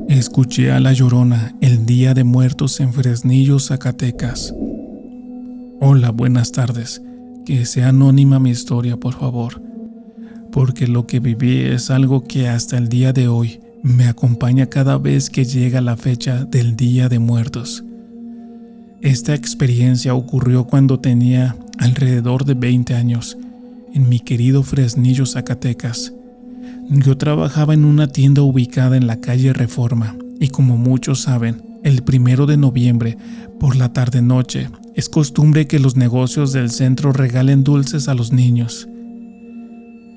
Escuché a La Llorona el Día de Muertos en Fresnillo, Zacatecas. Hola, buenas tardes. Que sea anónima mi historia, por favor, porque lo que viví es algo que hasta el día de hoy me acompaña cada vez que llega la fecha del Día de Muertos. Esta experiencia ocurrió cuando tenía alrededor de 20 años, en mi querido Fresnillo, Zacatecas. Yo trabajaba en una tienda ubicada en la calle Reforma y, como muchos saben, el 1 de noviembre, por la tarde-noche, es costumbre que los negocios del centro regalen dulces a los niños.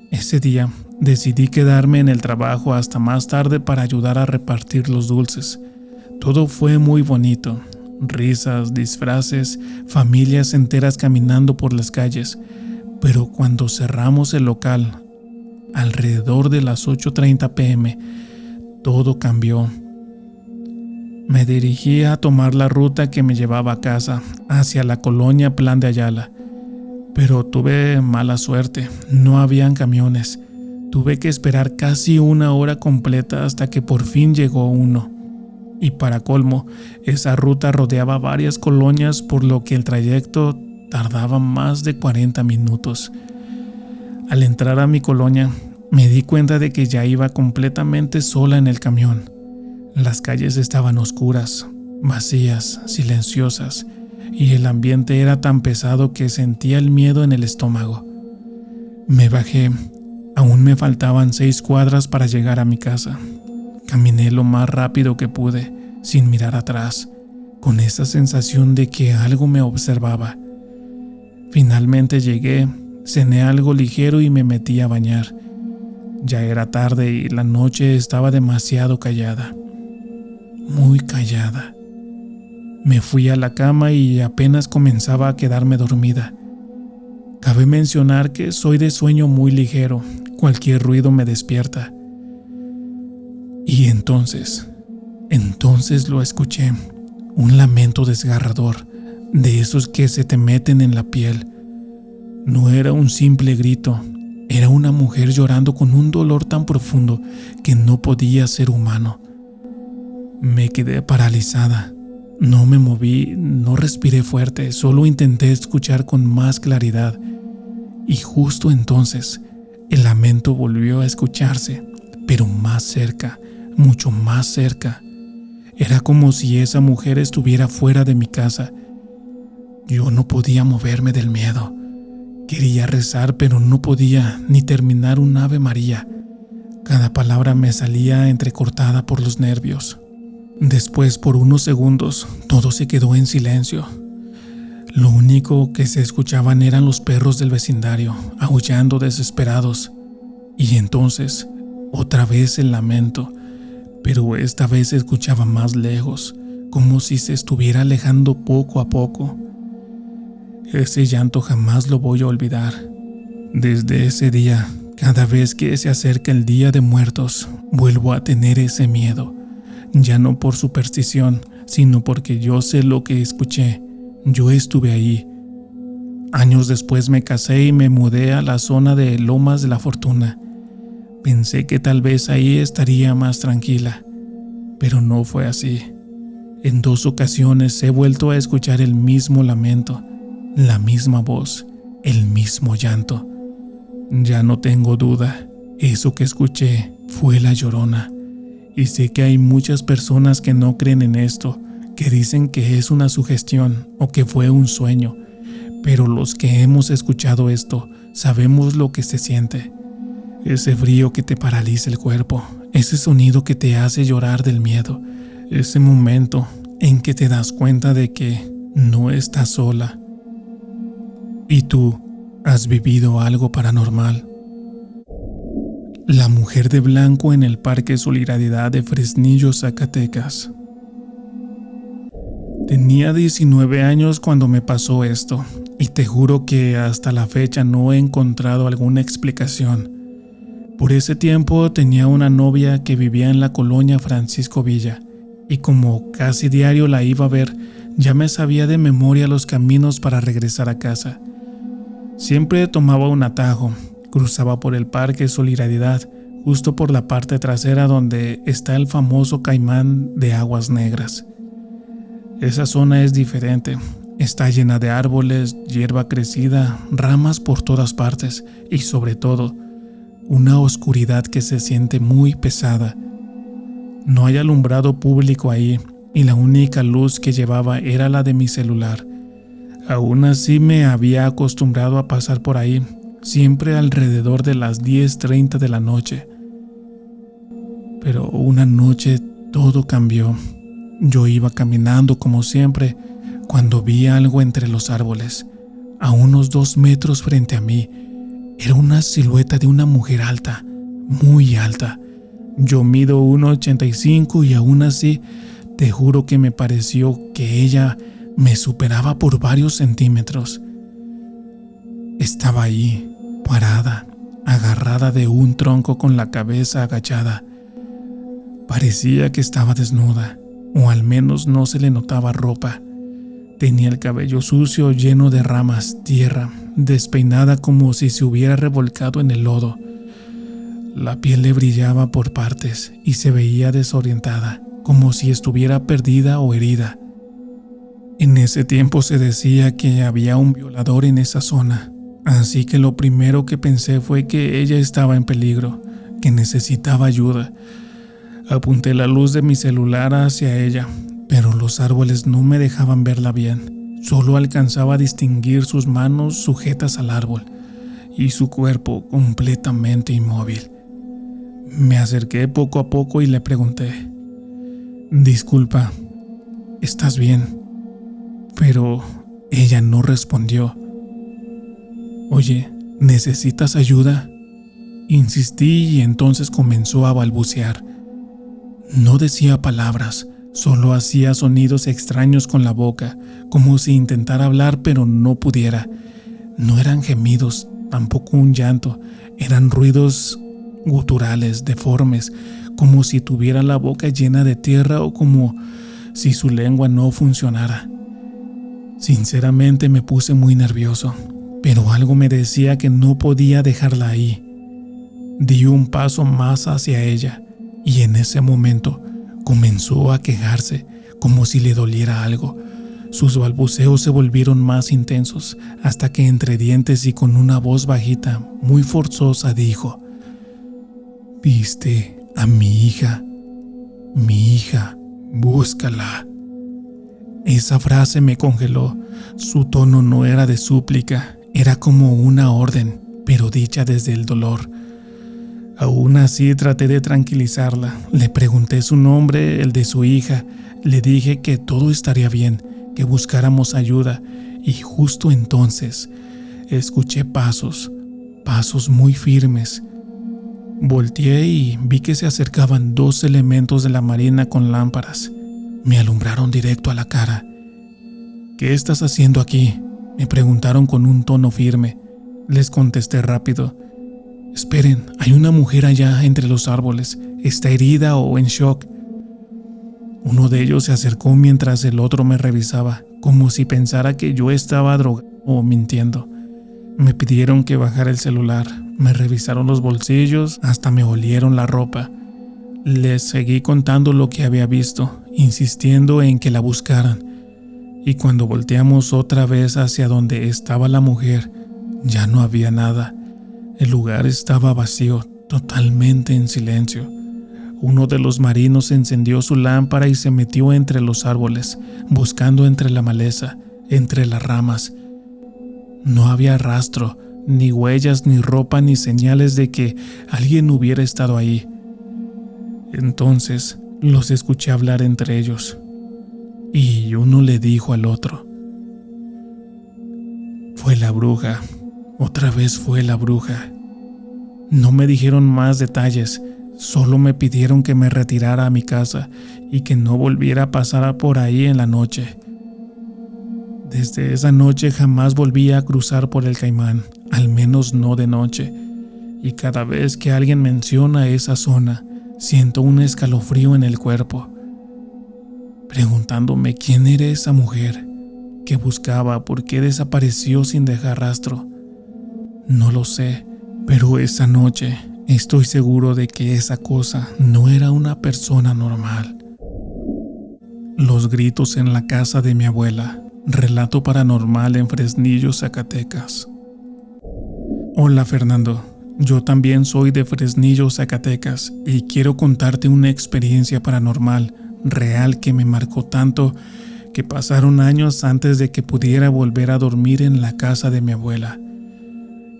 Ese día decidí quedarme en el trabajo hasta más tarde para ayudar a repartir los dulces. Todo fue muy bonito. Risas, disfraces, familias enteras caminando por las calles. Pero cuando cerramos el local, alrededor de las 8:30 p.m., todo cambió. Me dirigí a tomar la ruta que me llevaba a casa, hacia la colonia Plan de Ayala. Pero tuve mala suerte, no habían camiones. Tuve que esperar casi una hora completa hasta que por fin llegó uno. Y para colmo, esa ruta rodeaba varias colonias, por lo que el trayecto tardaba más de 40 minutos. Al entrar a mi colonia, me di cuenta de que ya iba completamente sola en el camión. Las calles estaban oscuras, vacías, silenciosas, y el ambiente era tan pesado que sentía el miedo en el estómago. Me bajé. Aún me faltaban 6 cuadras para llegar a mi casa. Caminé lo más rápido que pude, sin mirar atrás, con esa sensación de que algo me observaba. Finalmente llegué, cené algo ligero y me metí a bañar. Ya era tarde y la noche estaba demasiado callada. Muy callada. Me fui a la cama y apenas comenzaba a quedarme dormida. Cabe mencionar que soy de sueño muy ligero, cualquier ruido me despierta. Y entonces lo escuché, un lamento desgarrador, de esos que se te meten en la piel. No era un simple grito, era una mujer llorando con un dolor tan profundo que no podía ser humano. Me quedé paralizada. No me moví, no respiré fuerte, solo intenté escuchar con más claridad. Y justo entonces, el lamento volvió a escucharse, pero más cerca, mucho más cerca. Era como si esa mujer estuviera fuera de mi casa. Yo no podía moverme del miedo. Quería rezar, pero no podía ni terminar un Ave María. Cada palabra me salía entrecortada por los nervios. Después, por unos segundos, todo se quedó en silencio. Lo único que se escuchaban eran los perros del vecindario, aullando desesperados. Y entonces, otra vez el lamento, pero esta vez se escuchaba más lejos, como si se estuviera alejando poco a poco. Ese llanto jamás lo voy a olvidar. Desde ese día, cada vez que se acerca el Día de Muertos, vuelvo a tener ese miedo. Ya no por superstición, sino porque yo sé lo que escuché. Yo estuve ahí. Años después me casé y me mudé a la zona de Lomas de la Fortuna. Pensé que tal vez ahí estaría más tranquila, pero no fue así. En 2 ocasiones he vuelto a escuchar el mismo lamento, la misma voz, el mismo llanto. Ya no tengo duda, eso que escuché fue La Llorona. Y sé que hay muchas personas que no creen en esto, que dicen que es una sugestión o que fue un sueño, pero los que hemos escuchado esto sabemos lo que se siente. Ese frío que te paraliza el cuerpo, ese sonido que te hace llorar del miedo, ese momento en que te das cuenta de que no estás sola. ¿Y tú has vivido algo paranormal? La mujer de blanco en el Parque Solidaridad de Fresnillo, Zacatecas. Tenía 19 años cuando me pasó esto, y te juro que hasta la fecha no he encontrado alguna explicación. Por ese tiempo tenía una novia que vivía en la colonia Francisco Villa, y como casi diario la iba a ver, ya me sabía de memoria los caminos para regresar a casa. Siempre tomaba un atajo, cruzaba por el Parque Solidaridad, justo por la parte trasera donde está el famoso caimán de aguas negras. Esa zona es diferente, está llena de árboles, hierba crecida, ramas por todas partes y sobre todo, una oscuridad que se siente muy pesada. No hay alumbrado público ahí y la única luz que llevaba era la de mi celular. Aún así me había acostumbrado a pasar por ahí, siempre alrededor de las 10:30 de la noche. Pero una noche todo cambió. Yo iba caminando como siempre cuando vi algo entre los árboles, a unos 2 metros frente a mí. Era una silueta de una mujer alta, muy alta. Yo mido 1,85 y aún así te juro que me pareció que ella me superaba por varios centímetros. Estaba ahí, parada, agarrada de un tronco con la cabeza agachada. Parecía que estaba desnuda, o al menos no se le notaba ropa. Tenía el cabello sucio, lleno de ramas, tierra, despeinada como si se hubiera revolcado en el lodo. La piel le brillaba por partes y se veía desorientada, como si estuviera perdida o herida. En ese tiempo se decía que había un violador en esa zona, así que lo primero que pensé fue que ella estaba en peligro, que necesitaba ayuda. Apunté la luz de mi celular hacia ella, pero los árboles no me dejaban verla bien. Solo alcanzaba a distinguir sus manos sujetas al árbol y su cuerpo completamente inmóvil. Me acerqué poco a poco y le pregunté: «Disculpa, ¿estás bien?». Pero ella no respondió. «Oye, ¿necesitas ayuda?». Insistí y entonces comenzó a balbucear. No decía palabras, solo hacía sonidos extraños con la boca, como si intentara hablar pero no pudiera. No eran gemidos, tampoco un llanto, eran ruidos guturales, deformes, como si tuviera la boca llena de tierra o como si su lengua no funcionara. Sinceramente me puse muy nervioso, pero algo me decía que no podía dejarla ahí. Di un paso más hacia ella y en ese momento comenzó a quejarse como si le doliera algo. Sus balbuceos se volvieron más intensos hasta que entre dientes y con una voz bajita, muy forzosa, dijo: «¿Viste a mi hija? Mi hija, búscala». Esa frase me congeló. Su tono no era de súplica, era como una orden, pero dicha desde el dolor. Aún así traté de tranquilizarla. Le pregunté su nombre, el de su hija. Le dije que todo estaría bien, que buscáramos ayuda. Y justo entonces escuché pasos muy firmes. Volteé y vi que se acercaban 2 elementos de la marina con lámparas. Me alumbraron directo a la cara. «¿Qué estás haciendo aquí?», me preguntaron con un tono firme. Les contesté rápido: «Esperen, hay una mujer allá entre los árboles. Está herida o en shock». Uno de ellos se acercó mientras el otro me revisaba, como si pensara que yo estaba drogado o mintiendo. Me pidieron que bajara el celular, me revisaron los bolsillos, hasta me olieron la ropa. Les seguí contando lo que había visto, insistiendo en que la buscaran. Y cuando volteamos otra vez hacia donde estaba la mujer, ya no había nada. El lugar estaba vacío, totalmente en silencio. Uno de los marinos encendió su lámpara y se metió entre los árboles, buscando entre la maleza, entre las ramas. No había rastro, ni huellas, ni ropa, ni señales de que alguien hubiera estado ahí. Entonces los escuché hablar entre ellos, y uno le dijo al otro: «Fue la bruja, otra vez fue la bruja». No me dijeron más detalles, solo me pidieron que me retirara a mi casa y que no volviera a pasar por ahí en la noche. Desde esa noche jamás volví a cruzar por el Caimán, al menos no de noche, y cada vez que alguien menciona esa zona, siento un escalofrío en el cuerpo, preguntándome quién era esa mujer, qué buscaba, por qué desapareció sin dejar rastro. No lo sé, pero esa noche Estoy seguro de que esa cosa no era una persona normal. Los gritos en la casa de mi abuela. Relato paranormal en Fresnillo, Zacatecas. Hola Fernando, yo también soy de Fresnillo, Zacatecas y quiero contarte una experiencia paranormal real que me marcó tanto que pasaron años antes de que pudiera volver a dormir en la casa de mi abuela.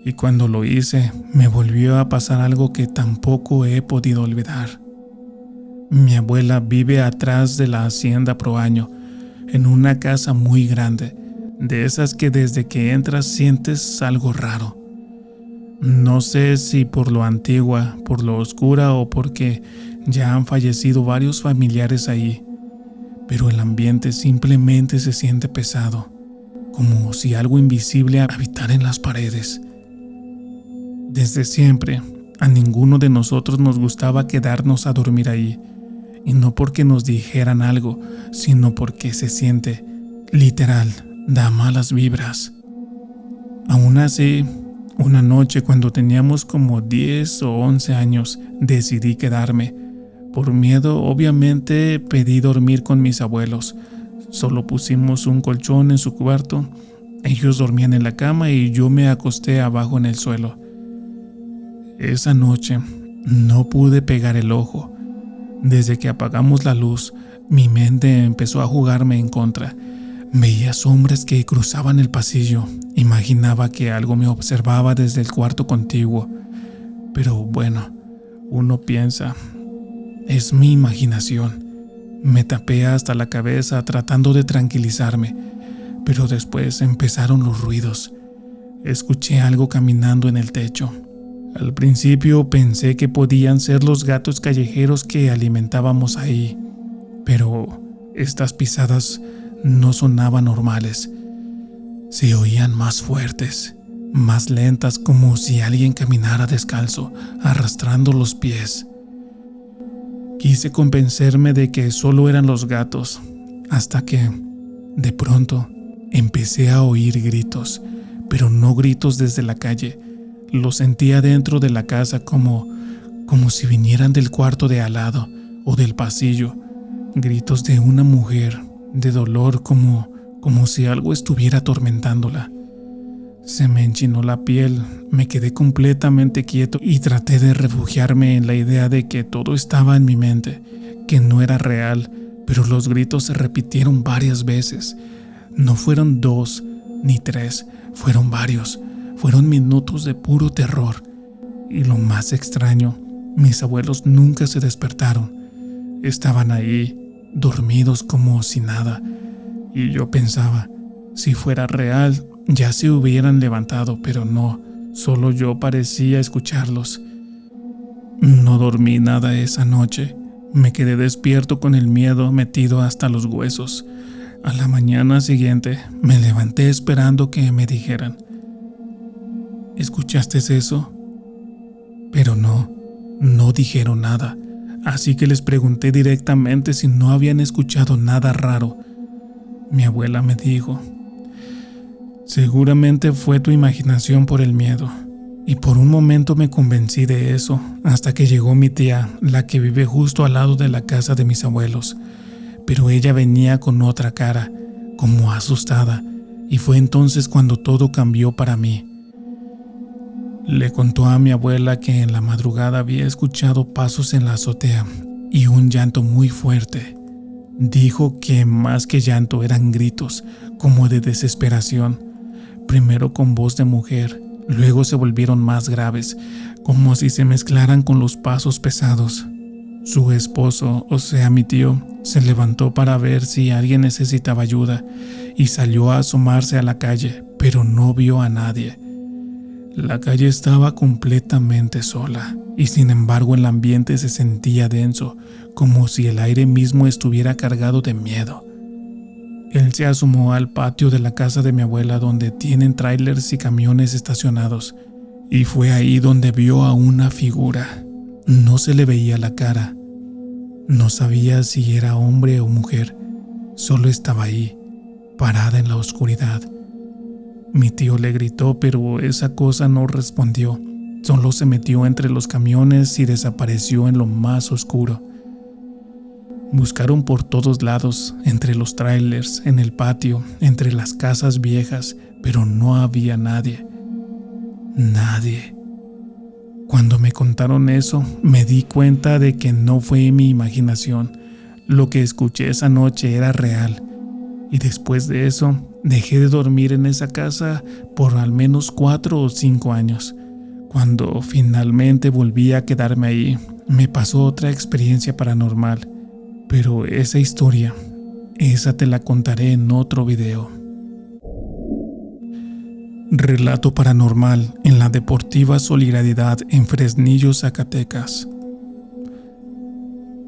Y cuando lo hice, me volvió a pasar algo que tampoco he podido olvidar. Mi abuela vive atrás de la hacienda Proaño, en una casa muy grande, de esas que desde que entras sientes algo raro. No sé si por lo antigua, por lo oscura o porque ya han fallecido varios familiares ahí, pero el ambiente simplemente se siente pesado, como si algo invisible habitara en las paredes. Desde siempre, a ninguno de nosotros nos gustaba quedarnos a dormir ahí, y no porque nos dijeran algo, sino porque se siente, literal, da malas vibras. Aún así, una noche cuando teníamos como 10 o 11 años, decidí quedarme. Por miedo, obviamente, pedí dormir con mis abuelos. Solo pusimos un colchón en su cuarto. Ellos dormían en la cama y yo me acosté abajo en el suelo. Esa noche no pude pegar el ojo. Desde que apagamos la luz, mi mente empezó a jugarme en contra. Veía sombras que cruzaban el pasillo. Imaginaba que algo me observaba desde el cuarto contiguo. Pero bueno, uno piensa, es mi imaginación. Me tapé hasta la cabeza tratando de tranquilizarme, pero después empezaron los ruidos. Escuché algo caminando en el techo. Al principio pensé que podían ser los gatos callejeros que alimentábamos ahí, pero estas pisadas no sonaban normales. Se oían más fuertes, más lentas, como si alguien caminara descalzo, arrastrando los pies. Quise convencerme de que solo eran los gatos, hasta que, de pronto, empecé a oír gritos, pero no gritos desde la calle. Los sentía dentro de la casa como si vinieran del cuarto de al lado o del pasillo. Gritos de una mujer, de dolor, como si algo estuviera atormentándola. Se me enchinó la piel, me quedé completamente quieto y traté de refugiarme en la idea de que todo estaba en mi mente, que no era real, pero los gritos se repitieron varias veces. No fueron 2 ni 3, fueron varios. Fueron minutos de puro terror. Y lo más extraño, mis abuelos nunca se despertaron. Estaban ahí, dormidos como si nada. Y yo pensaba, si fuera real, ya se hubieran levantado, pero no, solo yo parecía escucharlos. No dormí nada esa noche. Me quedé despierto con el miedo metido hasta los huesos. A la mañana siguiente, me levanté esperando que me dijeran, ¿escuchaste eso? Pero no dijeron nada, así que les pregunté directamente si no habían escuchado nada raro. Mi abuela me dijo, seguramente fue tu imaginación por el miedo. Y por un momento me convencí de eso, hasta que llegó mi tía, la que vive justo al lado de la casa de mis abuelos. Pero ella venía con otra cara, como asustada, y fue entonces cuando todo cambió para mí. Le contó a mi abuela que en la madrugada había escuchado pasos en la azotea y un llanto muy fuerte. Dijo que más que llanto eran gritos, como de desesperación, primero con voz de mujer, luego se volvieron más graves, como si se mezclaran con los pasos pesados. Su esposo, o sea mi tío, se levantó para ver si alguien necesitaba ayuda y salió a asomarse a la calle, pero no vio a nadie. La calle estaba completamente sola y sin embargo el ambiente se sentía denso, como si el aire mismo estuviera cargado de miedo. Él se asomó al patio de la casa de mi abuela donde tienen tráilers y camiones estacionados y fue ahí donde vio a una figura. No se le veía la cara. No sabía si era hombre o mujer, solo estaba ahí, parada en la oscuridad. Mi tío le gritó, pero esa cosa no respondió. Solo se metió entre los camiones y desapareció en lo más oscuro. Buscaron por todos lados, entre los trailers, en el patio, entre las casas viejas, pero no había nadie. Nadie. Cuando me contaron eso, me di cuenta de que no fue mi imaginación. Lo que escuché esa noche era real. Y después de eso, dejé de dormir en esa casa por al menos 4 o 5 años. Cuando finalmente volví a quedarme ahí, me pasó otra experiencia paranormal. Pero esa historia, esa te la contaré en otro video. Relato paranormal en la Deportiva Solidaridad en Fresnillo, Zacatecas.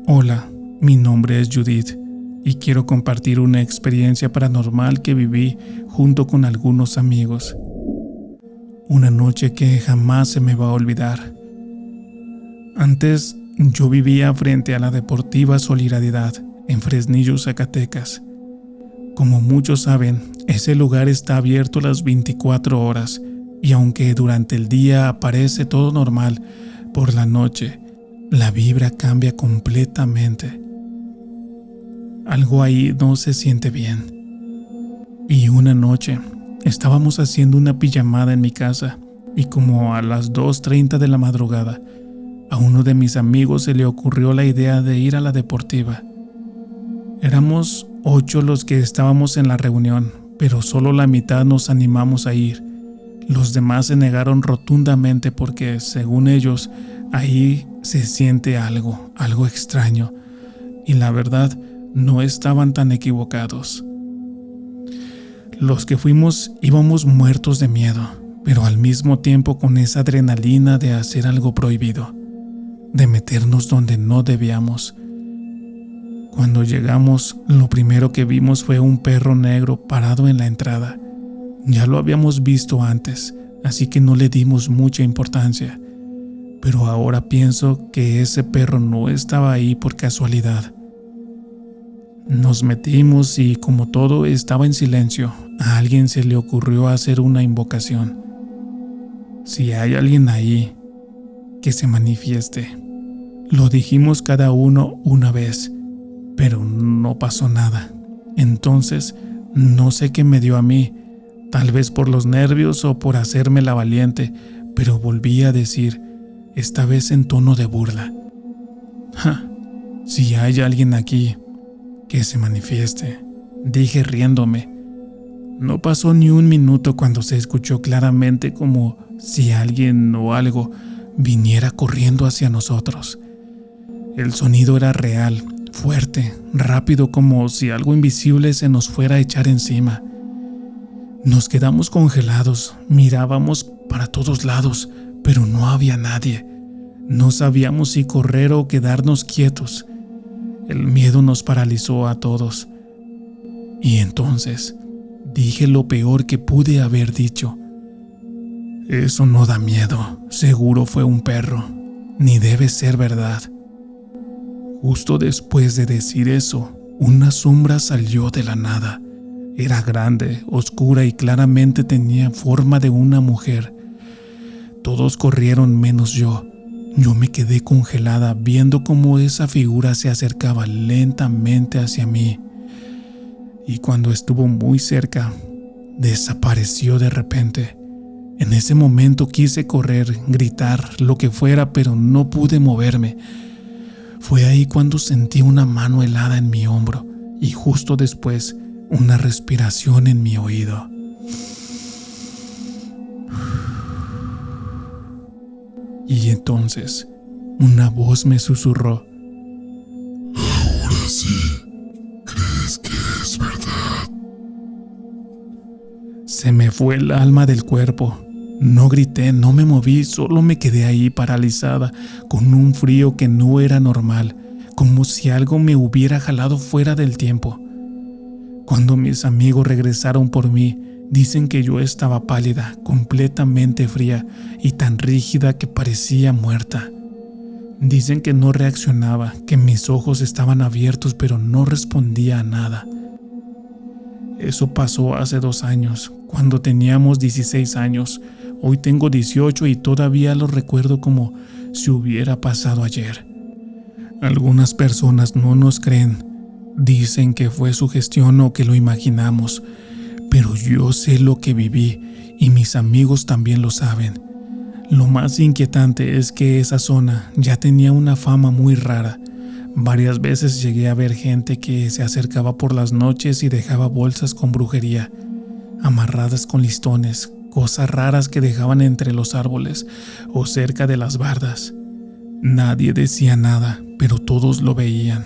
Hola, mi nombre es Judith y quiero compartir una experiencia paranormal que viví junto con algunos amigos. Una noche que jamás se me va a olvidar. Antes yo vivía frente a la Deportiva Solidaridad en Fresnillo, Zacatecas. Como muchos saben, ese lugar está abierto las 24 horas y aunque durante el día aparece todo normal, por la noche la vibra cambia completamente. Algo ahí no se siente bien. Y una noche estábamos haciendo una pijamada en mi casa y como a las 2:30 de la madrugada, a uno de mis amigos se le ocurrió la idea de ir a la deportiva. Éramos 8 los que estábamos en la reunión, pero solo la mitad nos animamos a ir. Los demás se negaron rotundamente porque, según ellos, ahí se siente algo extraño. Y la verdad, no estaban tan equivocados. Los que fuimos íbamos muertos de miedo, pero al mismo tiempo con esa adrenalina de hacer algo prohibido, de meternos donde no debíamos. Cuando llegamos, lo primero que vimos fue un perro negro parado en la entrada. Ya lo habíamos visto antes, así que no le dimos mucha importancia. Pero ahora pienso que ese perro no estaba ahí por casualidad. Nos metimos y como todo estaba en silencio, a alguien se le ocurrió hacer una invocación. Si hay alguien ahí, que se manifieste. Lo dijimos cada uno una vez, pero no pasó nada. Entonces, no sé qué me dio a mí, tal vez por los nervios o por hacerme la valiente, pero volví a decir, esta vez en tono de burla. Si hay alguien aquí, que se manifieste, dije riéndome. No pasó ni un minuto cuando se escuchó claramente como si alguien o algo viniera corriendo hacia nosotros. El sonido era real, fuerte, rápido, como si algo invisible se nos fuera a echar encima. Nos quedamos congelados, mirábamos para todos lados, pero no había nadie. No sabíamos si correr o quedarnos quietos. El miedo nos paralizó a todos. Y entonces dije lo peor que pude haber dicho. Eso no da miedo, seguro fue un perro, ni debe ser verdad. Justo después de decir eso, una sombra salió de la nada. Era grande, oscura y claramente tenía forma de una mujer. Todos corrieron menos yo. Yo me quedé congelada viendo cómo esa figura se acercaba lentamente hacia mí. Y cuando estuvo muy cerca, desapareció de repente. En ese momento quise correr, gritar, lo que fuera, pero no pude moverme. Fue ahí cuando sentí una mano helada en mi hombro y justo después una respiración en mi oído. Y entonces una voz me susurró: Ahora sí, ¿crees que es verdad? Se me fue el alma del cuerpo. No grité, no me moví, solo me quedé ahí paralizada, con un frío que no era normal, como si algo me hubiera jalado fuera del tiempo. Cuando mis amigos regresaron por mí, dicen que yo estaba pálida, completamente fría y tan rígida que parecía muerta. Dicen que no reaccionaba, que mis ojos estaban abiertos pero no respondía a nada. Eso pasó hace 2 años, cuando teníamos 16 años. Hoy tengo 18 y todavía lo recuerdo como si hubiera pasado ayer. Algunas personas no nos creen, dicen que fue sugestión o que lo imaginamos, pero yo sé lo que viví y mis amigos también lo saben. Lo más inquietante es que esa zona ya tenía una fama muy rara. Varias veces llegué a ver gente que se acercaba por las noches y dejaba bolsas con brujería, amarradas con listones, cosas raras que dejaban entre los árboles o cerca de las bardas. Nadie decía nada, pero todos lo veían.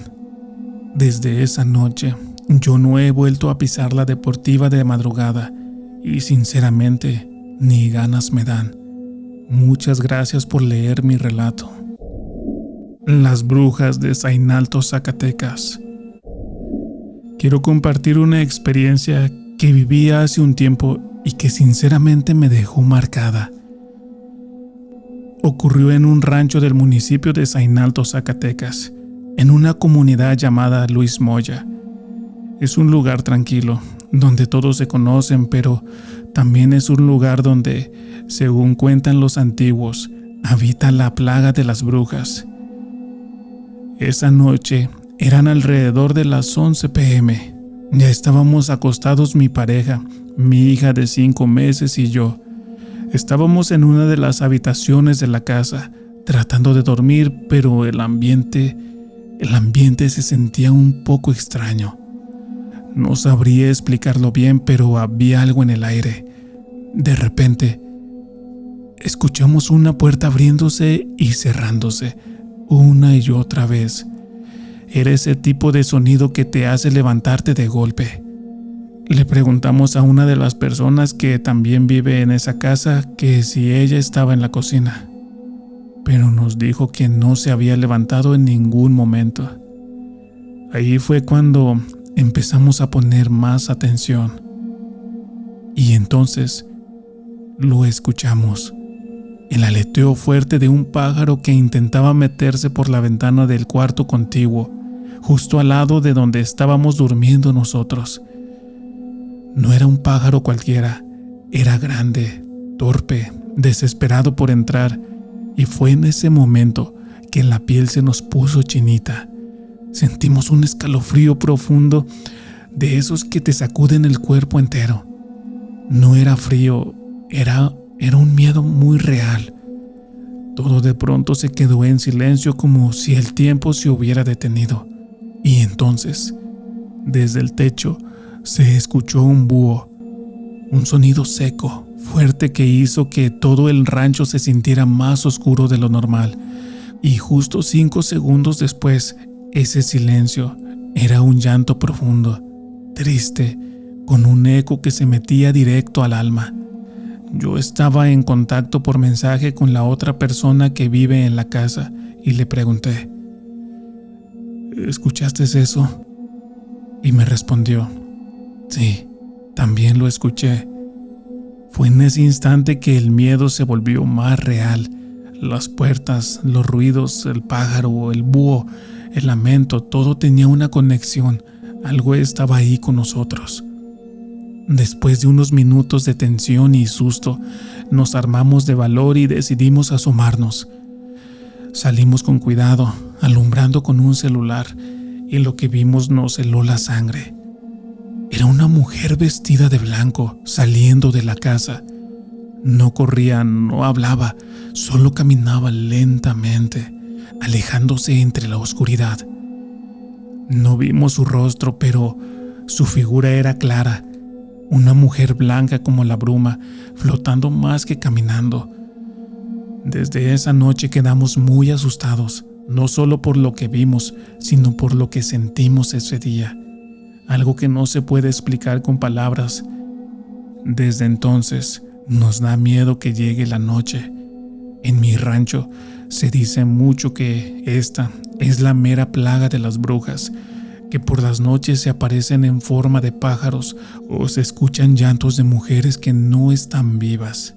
Desde esa noche, yo no he vuelto a pisar la deportiva de madrugada y sinceramente ni ganas me dan. Muchas gracias por leer mi relato. Las brujas de Zainalto, Zacatecas. Quiero compartir una experiencia que viví hace un tiempo y que sinceramente me dejó marcada. Ocurrió en un rancho del municipio de Zainalto, Zacatecas, en una comunidad llamada Luis Moya. Es un lugar tranquilo, donde todos se conocen, pero también es un lugar donde, según cuentan los antiguos, habita la plaga de las brujas. Esa noche eran alrededor de las 11 p.m. Ya estábamos acostados mi pareja, mi hija de 5 meses y yo. Estábamos en una de las habitaciones de la casa, tratando de dormir, pero el ambiente se sentía un poco extraño. No sabría explicarlo bien, pero había algo en el aire. De repente, escuchamos una puerta abriéndose y cerrándose, una y otra vez. Era ese tipo de sonido que te hace levantarte de golpe. Le preguntamos a una de las personas que también vive en esa casa que si ella estaba en la cocina, pero nos dijo que no se había levantado en ningún momento. Ahí fue cuando empezamos a poner más atención. Y entonces lo escuchamos. El aleteo fuerte de un pájaro que intentaba meterse por la ventana del cuarto contiguo, justo al lado de donde estábamos durmiendo nosotros. No era un pájaro cualquiera, era grande, torpe, desesperado por entrar, y fue en ese momento que la piel se nos puso chinita. Sentimos un escalofrío profundo, de esos que te sacuden el cuerpo entero. No era frío, era un miedo muy real. Todo de pronto se quedó en silencio, como si el tiempo se hubiera detenido. Y entonces, desde el techo, se escuchó un búho, un sonido seco, fuerte que hizo que todo el rancho se sintiera más oscuro de lo normal. Y justo 5 segundos después, ese silencio era un llanto profundo, triste, con un eco que se metía directo al alma. Yo estaba en contacto por mensaje con la otra persona que vive en la casa y le pregunté: ¿escuchaste eso? Y me respondió: sí, también lo escuché. Fue en ese instante que el miedo se volvió más real. Las puertas, los ruidos, el pájaro, el búho, el lamento, todo tenía una conexión. Algo estaba ahí con nosotros. Después de unos minutos de tensión y susto, nos armamos de valor y decidimos asomarnos. Salimos con cuidado, alumbrando con un celular, y lo que vimos nos heló la sangre. Era una mujer vestida de blanco, saliendo de la casa. No corría, no hablaba, solo caminaba lentamente, alejándose entre la oscuridad. No vimos su rostro, pero su figura era clara. Una mujer blanca como la bruma, flotando más que caminando. Desde esa noche quedamos muy asustados, no solo por lo que vimos, sino por lo que sentimos ese día. Algo que no se puede explicar con palabras. Desde entonces nos da miedo que llegue la noche. En mi rancho se dice mucho que esta es la mera plaga de las brujas, que por las noches se aparecen en forma de pájaros o se escuchan llantos de mujeres que no están vivas.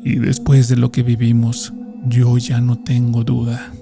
Y después de lo que vivimos, yo ya no tengo duda.